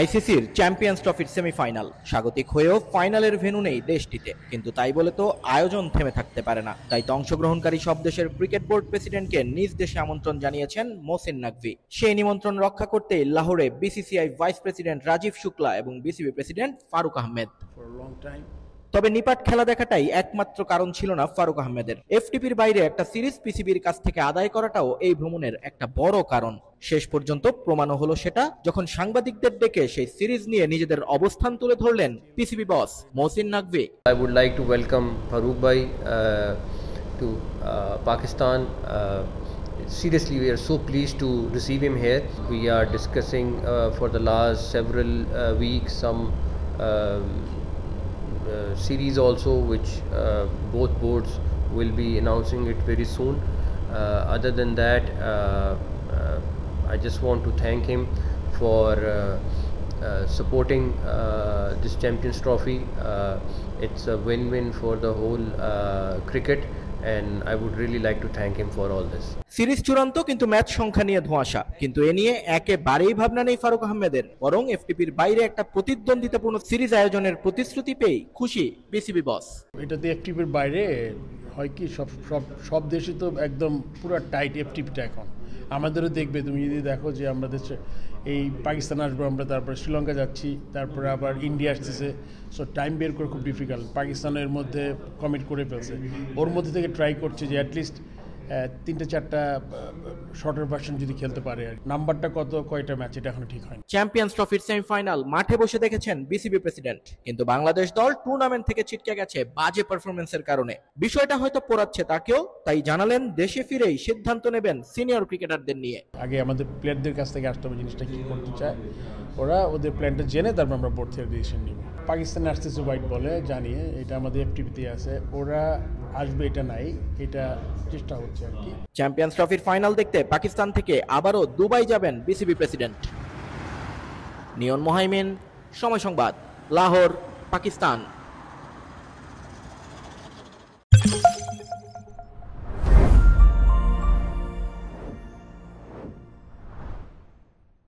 আইসিসির চ্যাম্পিয়ন্স ট্রফির সেমিফাইনাল স্বাগতিক হয়েও ফাইনালের ভেন্যু নেই দেশটিতে, কিন্তু তাই বলে তো আয়োজন থেমে থাকতে পারে না। তাই তো অংশগ্রহণকারী সব দেশের ক্রিকেট বোর্ড প্রেসিডেন্টকে নিজ দেশে আমন্ত্রণ জানিয়েছেন মোহসিন নাকভি। সেই নিমন্ত্রণ রক্ষা করতে লাহোরে BCCI vice president Rajiv Shukla এবং বিসিবি প্রেসিডেন্ট ফারুক আহমেদ। তবে নিপাট খেলা দেখাটাই একমাত্র কারণ ছিল না ফারুক আহমেদের। এফটিপির বাইরে একটা সিরিজ পিসিবির কাছ থেকে আদায় করাটাও এই ভ্রমণের একটা বড় কারণ। শেষ পর্যন্ত প্রমাণও হলো সেটা যখন সাংবাদিকদের ডেকে সেই সিরিজ নিয়ে নিজেদের অবস্থান তুলে ধরলেন PCB boss Mohsin Naqvi. I would like to welcome Farooq bhai to Pakistan. Seriously, we are so pleased to receive him here. We are discussing for the last several weeks some series also, which both boards will be announcing it very soon. Other than that, I just want to thank him for supporting this Champions Trophy. It's a win-win for the whole cricket, and I would really like to thank him for all this. Series চূড়ান্ত, কিন্তু match সংখ্যা নিয়ে ধোঁয়াশা। কিন্তু এ নিয়ে একেবারেই ভাবনা নেই ফারুক আহমেদের, বরং এফটিপির বাইরে একটা প্রতিদ্বন্দ্বিতাপূর্ণ সিরিজ আয়োজনের প্রতিশ্রুতি পেয়ে খুশি বিসিবি বস। এটাতে এফটিপির বাইরে হয় কি, সব দেশে তো একদম পুরো টাইট এফটিপিটা এখন। আমাদেরও দেখবে, তুমি যদি দেখো যে আমরা দেশে এই পাকিস্তান আসবো, আমরা তারপরে শ্রীলঙ্কা যাচ্ছি, তারপরে আবার ইন্ডিয়া আসতেছে। সো টাইম বের করে খুব ডিফিকাল্ট। পাকিস্তানের মধ্যে কমিট করে ফেলছে, ওর মধ্যে থেকে ট্রাই করছে যে অ্যাটলিস্ট 3-4টা শর্টার ভার্সন যদি খেলতে পারে। আর নাম্বারটা কয়টা ম্যাচ এটা এখনো ঠিক হয়নি। চ্যাম্পিয়ন্স ট্রফির সেমিফাইনাল মাঠে বসে দেখেছেন বিসিবি প্রেসিডেন্ট, কিন্তু বাংলাদেশ দল টুর্নামেন্ট থেকে ছিটকে গেছে বাজে পারফরমেন্সের কারণে। বিষয়টা হয়তো পোড়াচ্ছে তাকেও, তাই জানালেন দেশে ফিরেই সিদ্ধান্ত নেবেন সিনিয়র ক্রিকেটারদের নিয়ে। আগে আমাদের প্লেয়ারদের কাছ থেকে আসতে হবে জিনিসটা কি করতে চায় ওরা, ওদের প্ল্যানটা জেনে তারপর আমরা বোর্ড থেকে ডিসিশন নিব। পাকিস্তানে আসতেছে হোয়াইট বলে জানিয়ে, এটা আমাদের এফটিপিতে আছে, ওরা আসবে এটা নাই, এটা চেষ্টা হচ্ছে আর কি। চ্যাম্পিয়ন্স ট্রফির ফাইনাল দেখতে পাকিস্তান থেকে আবারও দুবাই যাবেন বিসিবি প্রেসিডেন্ট। নিয়ন মোহাইমিন, সময় সংবাদ, লাহোর, পাকিস্তান।